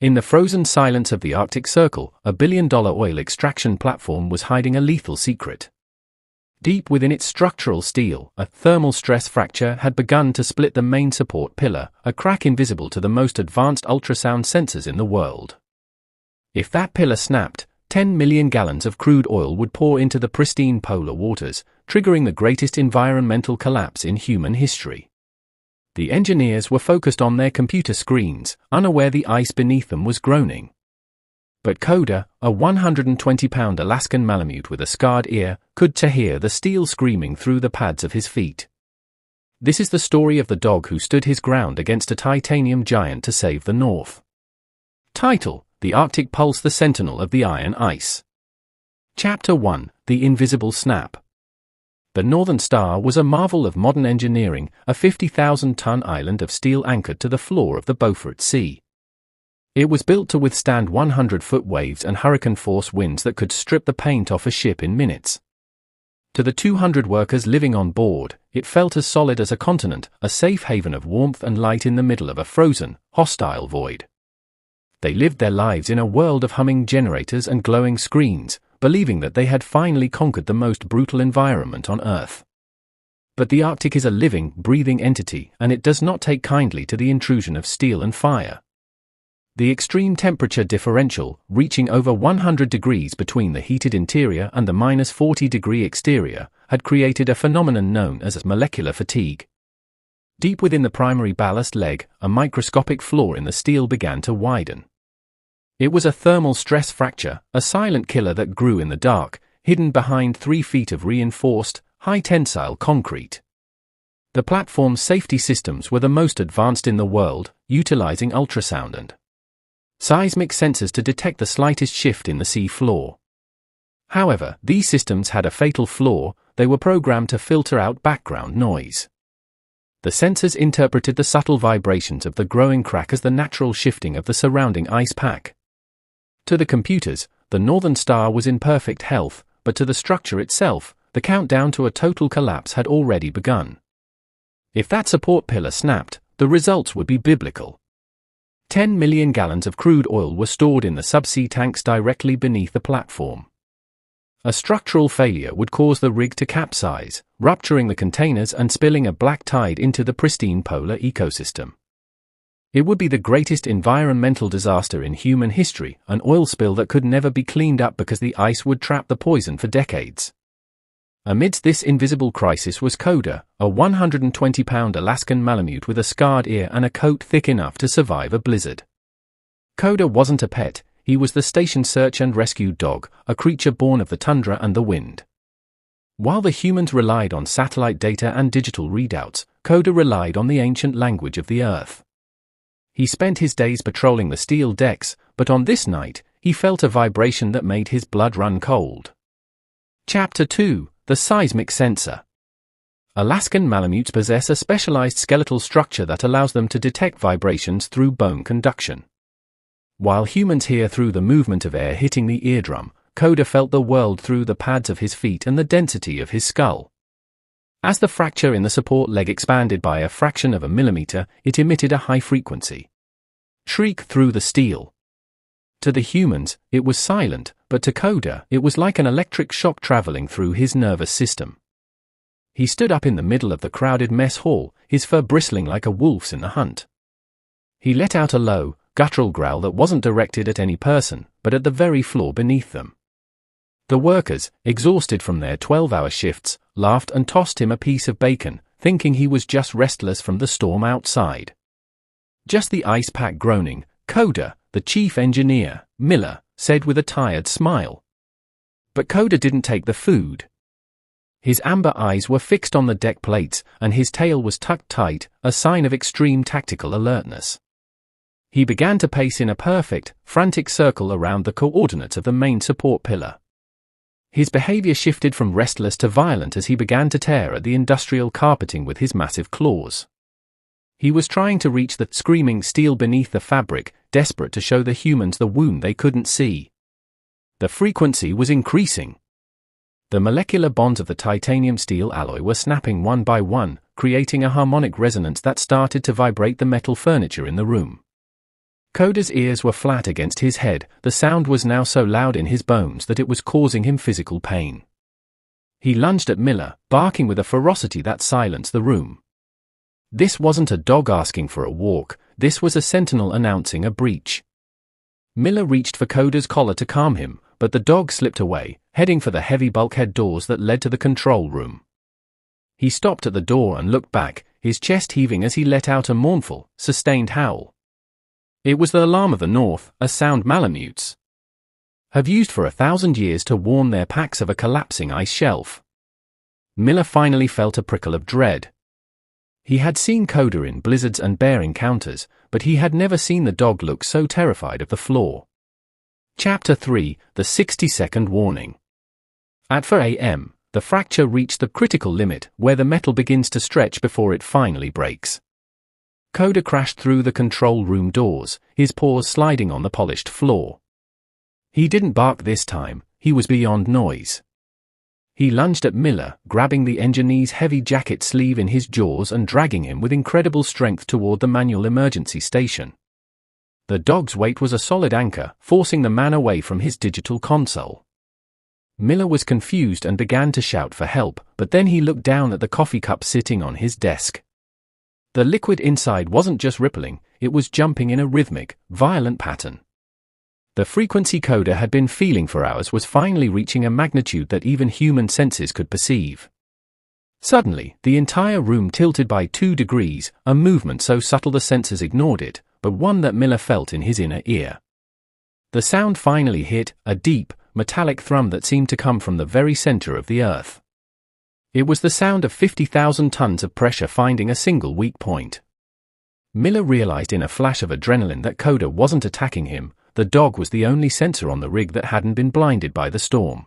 In the frozen silence of the Arctic Circle, a billion-dollar oil extraction platform was hiding a lethal secret. Deep within its structural steel, a thermal stress fracture had begun to split the main support pillar, a crack invisible to the most advanced ultrasound sensors in the world. If that pillar snapped, 10 million gallons of crude oil would pour into the pristine polar waters, triggering the greatest environmental collapse in human history. The engineers were focused on their computer screens, unaware the ice beneath them was groaning. But Koda, a 120-pound Alaskan Malamute with a scarred ear, could hear the steel screaming through the pads of his feet. This is the story of the dog who stood his ground against a titanium giant to save the North. Title: The Arctic Pulse, the Sentinel of the Iron Ice. Chapter 1: The Invisible Snap. The Northern Star was a marvel of modern engineering, a 50,000-ton island of steel anchored to the floor of the Beaufort Sea. It was built to withstand 100-foot waves and hurricane-force winds that could strip the paint off a ship in minutes. To the 200 workers living on board, it felt as solid as a continent, a safe haven of warmth and light in the middle of a frozen, hostile void. They lived their lives in a world of humming generators and glowing screens, believing that they had finally conquered the most brutal environment on Earth. But the Arctic is a living, breathing entity, and it does not take kindly to the intrusion of steel and fire. The extreme temperature differential, reaching over 100 degrees between the heated interior and the -40-degree exterior, had created a phenomenon known as molecular fatigue. Deep within the primary ballast leg, a microscopic flaw in the steel began to widen. It was a thermal stress fracture, a silent killer that grew in the dark, hidden behind 3 feet of reinforced, high-tensile concrete. The platform's safety systems were the most advanced in the world, utilizing ultrasound and seismic sensors to detect the slightest shift in the sea floor. However, these systems had a fatal flaw: they were programmed to filter out background noise. The sensors interpreted the subtle vibrations of the growing crack as the natural shifting of the surrounding ice pack. To the computers, the Northern Star was in perfect health, but to the structure itself, the countdown to a total collapse had already begun. If that support pillar snapped, the results would be biblical. 10 million gallons of crude oil were stored in the subsea tanks directly beneath the platform. A structural failure would cause the rig to capsize, rupturing the containers and spilling a black tide into the pristine polar ecosystem. It would be the greatest environmental disaster in human history, an oil spill that could never be cleaned up because the ice would trap the poison for decades. Amidst this invisible crisis was Koda, a 120-pound Alaskan Malamute with a scarred ear and a coat thick enough to survive a blizzard. Koda wasn't a pet, he was the station search and rescue dog, a creature born of the tundra and the wind. While the humans relied on satellite data and digital readouts, Koda relied on the ancient language of the Earth. He spent his days patrolling the steel decks, but on this night, he felt a vibration that made his blood run cold. Chapter 2: The Seismic Sensor. Alaskan Malamutes possess a specialized skeletal structure that allows them to detect vibrations through bone conduction. While humans hear through the movement of air hitting the eardrum, Koda felt the world through the pads of his feet and the density of his skull. As the fracture in the support leg expanded by a fraction of a millimeter, it emitted a high-frequency shriek through the steel. To the humans, it was silent, but to Koda, it was like an electric shock traveling through his nervous system. He stood up in the middle of the crowded mess hall, his fur bristling like a wolf's in the hunt. He let out a low, guttural growl that wasn't directed at any person, but at the very floor beneath them. The workers, exhausted from their 12-hour shifts, laughed and tossed him a piece of bacon, thinking he was just restless from the storm outside. Just the ice pack groaning, Koda, the chief engineer, Miller, said with a tired smile. But Koda didn't take the food. His amber eyes were fixed on the deck plates, and his tail was tucked tight, a sign of extreme tactical alertness. He began to pace in a perfect, frantic circle around the coordinates of the main support pillar. His behavior shifted from restless to violent as he began to tear at the industrial carpeting with his massive claws. He was trying to reach the screaming steel beneath the fabric, desperate to show the humans the wound they couldn't see. The frequency was increasing. The molecular bonds of the titanium steel alloy were snapping one by one, creating a harmonic resonance that started to vibrate the metal furniture in the room. Koda's ears were flat against his head. The sound was now so loud in his bones that it was causing him physical pain. He lunged at Miller, barking with a ferocity that silenced the room. This wasn't a dog asking for a walk, this was a sentinel announcing a breach. Miller reached for Koda's collar to calm him, but the dog slipped away, heading for the heavy bulkhead doors that led to the control room. He stopped at the door and looked back, his chest heaving as he let out a mournful, sustained howl. It was the alarm of the north, a sound Malamutes have used for 1,000 years to warn their packs of a collapsing ice shelf. Miller finally felt a prickle of dread. He had seen Koda in blizzards and bear encounters, but he had never seen the dog look so terrified of the floor. Chapter 3, The 60-Second Warning. At 4 a.m., the fracture reached the critical limit, where the metal begins to stretch before it finally breaks. Koda crashed through the control room doors, his paws sliding on the polished floor. He didn't bark this time, he was beyond noise. He lunged at Miller, grabbing the engineer's heavy jacket sleeve in his jaws and dragging him with incredible strength toward the manual emergency station. The dog's weight was a solid anchor, forcing the man away from his digital console. Miller was confused and began to shout for help, but then he looked down at the coffee cup sitting on his desk. The liquid inside wasn't just rippling, it was jumping in a rhythmic, violent pattern. The frequency Koda had been feeling for hours was finally reaching a magnitude that even human senses could perceive. Suddenly, the entire room tilted by 2 degrees, a movement so subtle the senses ignored it, but one that Miller felt in his inner ear. The sound finally hit, a deep, metallic thrum that seemed to come from the very center of the earth. It was the sound of 50,000 tons of pressure finding a single weak point. Miller realized in a flash of adrenaline that Koda wasn't attacking him, the dog was the only sensor on the rig that hadn't been blinded by the storm.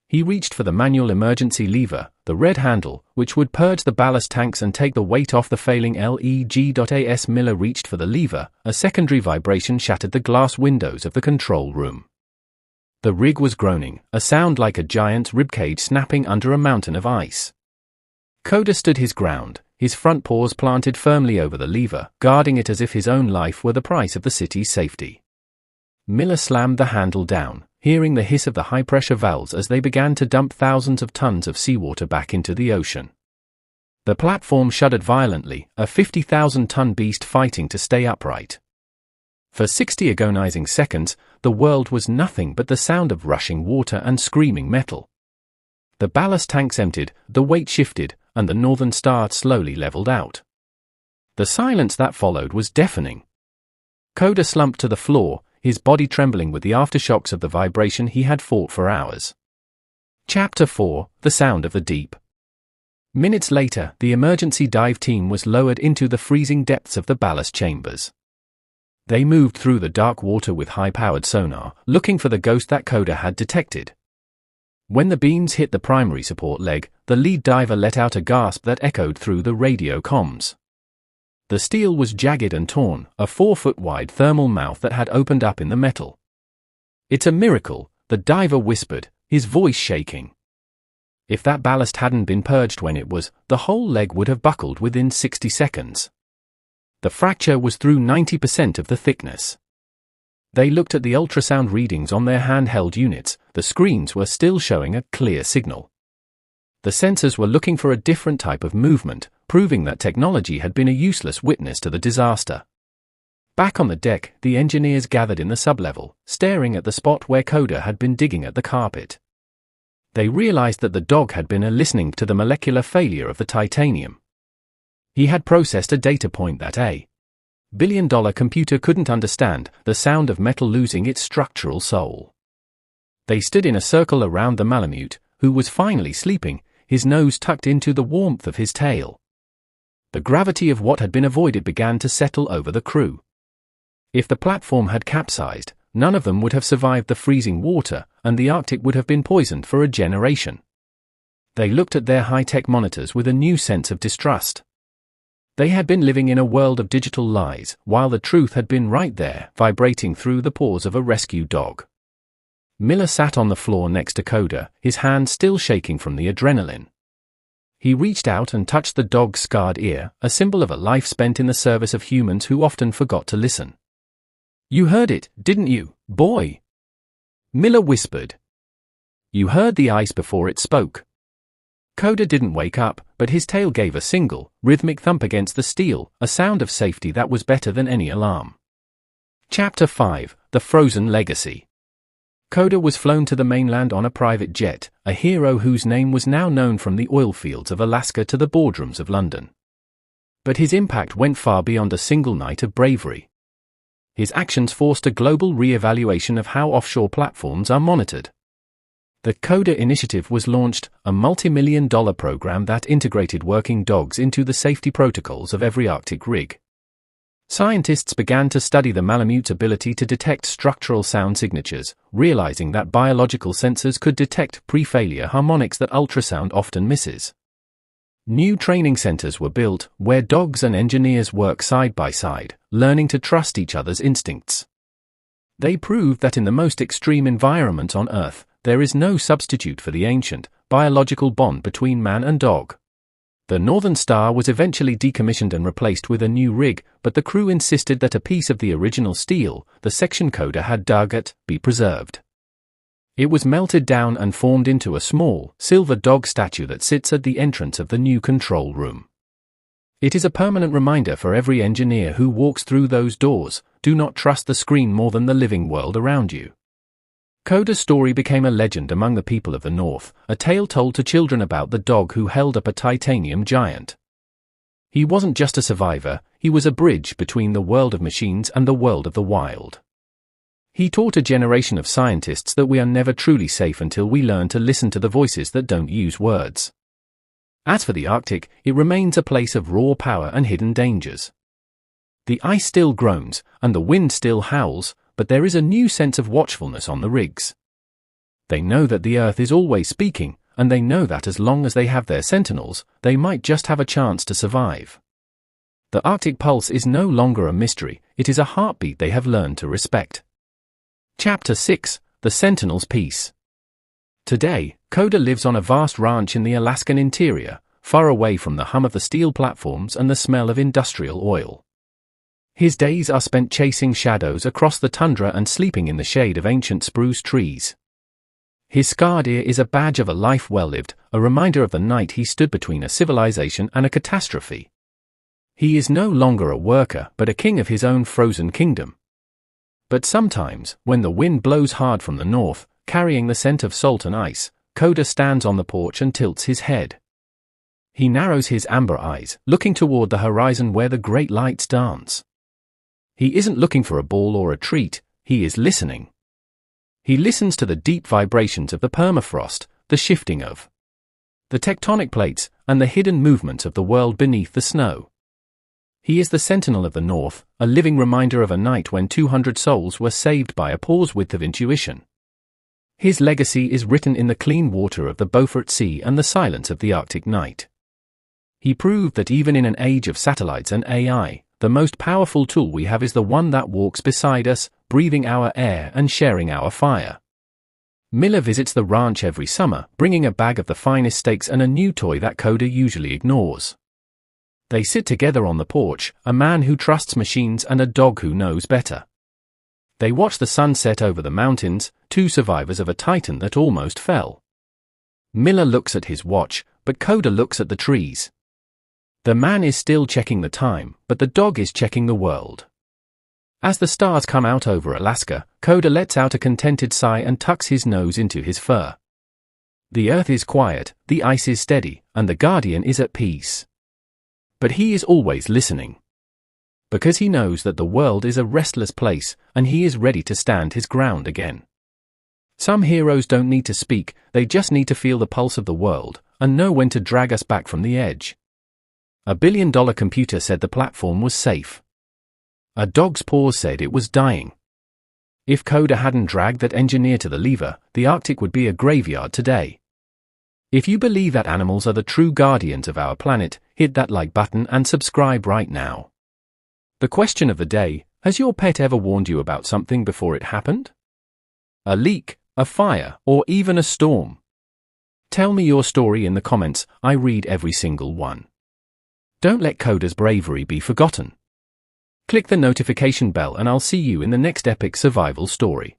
He reached for the manual emergency lever, the red handle, which would purge the ballast tanks and take the weight off the failing leg. As Miller reached for the lever, a secondary vibration shattered the glass windows of the control room. The rig was groaning, a sound like a giant's ribcage snapping under a mountain of ice. Koda stood his ground, his front paws planted firmly over the lever, guarding it as if his own life were the price of the city's safety. Miller slammed the handle down, hearing the hiss of the high-pressure valves as they began to dump thousands of tons of seawater back into the ocean. The platform shuddered violently, a 50,000-ton beast fighting to stay upright. For 60 agonizing seconds, the world was nothing but the sound of rushing water and screaming metal. The ballast tanks emptied, the weight shifted, and the Northern Star slowly leveled out. The silence that followed was deafening. Koda slumped to the floor, his body trembling with the aftershocks of the vibration he had fought for hours. Chapter 4, The Sound of the Deep. Minutes later, the emergency dive team was lowered into the freezing depths of the ballast chambers. They moved through the dark water with high-powered sonar, looking for the ghost that Koda had detected. When the beams hit the primary support leg, the lead diver let out a gasp that echoed through the radio comms. The steel was jagged and torn, a 4-foot-wide thermal mouth that had opened up in the metal. "It's a miracle," the diver whispered, his voice shaking. If that ballast hadn't been purged when it was, the whole leg would have buckled within 60 seconds. The fracture was through 90% of the thickness. They looked at the ultrasound readings on their handheld units, the screens were still showing a clear signal. The sensors were looking for a different type of movement, proving that technology had been a useless witness to the disaster. Back on the deck, the engineers gathered in the sublevel, staring at the spot where Koda had been digging at the carpet. They realized that the dog had been listening to the molecular failure of the titanium. He had processed a data point that a billion-dollar computer couldn't understand, the sound of metal losing its structural soul. They stood in a circle around the Malamute, who was finally sleeping, his nose tucked into the warmth of his tail. The gravity of what had been avoided began to settle over the crew. If the platform had capsized, none of them would have survived the freezing water, and the Arctic would have been poisoned for a generation. They looked at their high-tech monitors with a new sense of distrust. They had been living in a world of digital lies, while the truth had been right there, vibrating through the paws of a rescue dog. Miller sat on the floor next to Koda, his hand still shaking from the adrenaline. He reached out and touched the dog's scarred ear, a symbol of a life spent in the service of humans who often forgot to listen. You heard it, didn't you, boy? Miller whispered. You heard the ice before it spoke. Koda didn't wake up, but his tail gave a single, rhythmic thump against the steel, a sound of safety that was better than any alarm. Chapter 5: The Frozen Legacy. Koda was flown to the mainland on a private jet, a hero whose name was now known from the oil fields of Alaska to the boardrooms of London. But his impact went far beyond a single night of bravery. His actions forced a global re-evaluation of how offshore platforms are monitored. The Koda initiative was launched, a multi-million-dollar program that integrated working dogs into the safety protocols of every Arctic rig. Scientists began to study the Malamute's ability to detect structural sound signatures, realizing that biological sensors could detect pre-failure harmonics that ultrasound often misses. New training centers were built, where dogs and engineers work side by side, learning to trust each other's instincts. They proved that in the most extreme environments on Earth, there is no substitute for the ancient, biological bond between man and dog. The Northern Star was eventually decommissioned and replaced with a new rig, but the crew insisted that a piece of the original steel, the section Koda had dug at, be preserved. It was melted down and formed into a small, silver dog statue that sits at the entrance of the new control room. It is a permanent reminder for every engineer who walks through those doors: do not trust the screen more than the living world around you. Koda's story became a legend among the people of the North, a tale told to children about the dog who held up a titanium giant. He wasn't just a survivor, he was a bridge between the world of machines and the world of the wild. He taught a generation of scientists that we are never truly safe until we learn to listen to the voices that don't use words. As for the Arctic, it remains a place of raw power and hidden dangers. The ice still groans, and the wind still howls, but there is a new sense of watchfulness on the rigs. They know that the Earth is always speaking, and they know that as long as they have their sentinels, they might just have a chance to survive. The Arctic pulse is no longer a mystery, it is a heartbeat they have learned to respect. Chapter 6: The Sentinel's Peace. Today, Koda lives on a vast ranch in the Alaskan interior, far away from the hum of the steel platforms and the smell of industrial oil. His days are spent chasing shadows across the tundra and sleeping in the shade of ancient spruce trees. His scarred ear is a badge of a life well lived, a reminder of the night he stood between a civilization and a catastrophe. He is no longer a worker, but a king of his own frozen kingdom. But sometimes, when the wind blows hard from the north, carrying the scent of salt and ice, Koda stands on the porch and tilts his head. He narrows his amber eyes, looking toward the horizon where the great lights dance. He isn't looking for a ball or a treat, he is listening. He listens to the deep vibrations of the permafrost, the shifting of the tectonic plates, and the hidden movements of the world beneath the snow. He is the sentinel of the North, a living reminder of a night when 200 souls were saved by a paw's width of intuition. His legacy is written in the clean water of the Beaufort Sea and the silence of the Arctic night. He proved that even in an age of satellites and AI, the most powerful tool we have is the one that walks beside us, breathing our air and sharing our fire. Miller visits the ranch every summer, bringing a bag of the finest steaks and a new toy that Koda usually ignores. They sit together on the porch, a man who trusts machines and a dog who knows better. They watch the sun set over the mountains, two survivors of a titan that almost fell. Miller looks at his watch, but Koda looks at the trees. The man is still checking the time, but the dog is checking the world. As the stars come out over Alaska, Koda lets out a contented sigh and tucks his nose into his fur. The earth is quiet, the ice is steady, and the guardian is at peace. But he is always listening. Because he knows that the world is a restless place, and he is ready to stand his ground again. Some heroes don't need to speak, they just need to feel the pulse of the world, and know when to drag us back from the edge. A billion-dollar computer said the platform was safe. A dog's paws said it was dying. If Koda hadn't dragged that engineer to the lever, the Arctic would be a graveyard today. If you believe that animals are the true guardians of our planet, hit that like button and subscribe right now. The question of the day: has your pet ever warned you about something before it happened? A leak, a fire, or even a storm? Tell me your story in the comments, I read every single one. Don't let Koda's bravery be forgotten. Click the notification bell and I'll see you in the next epic survival story.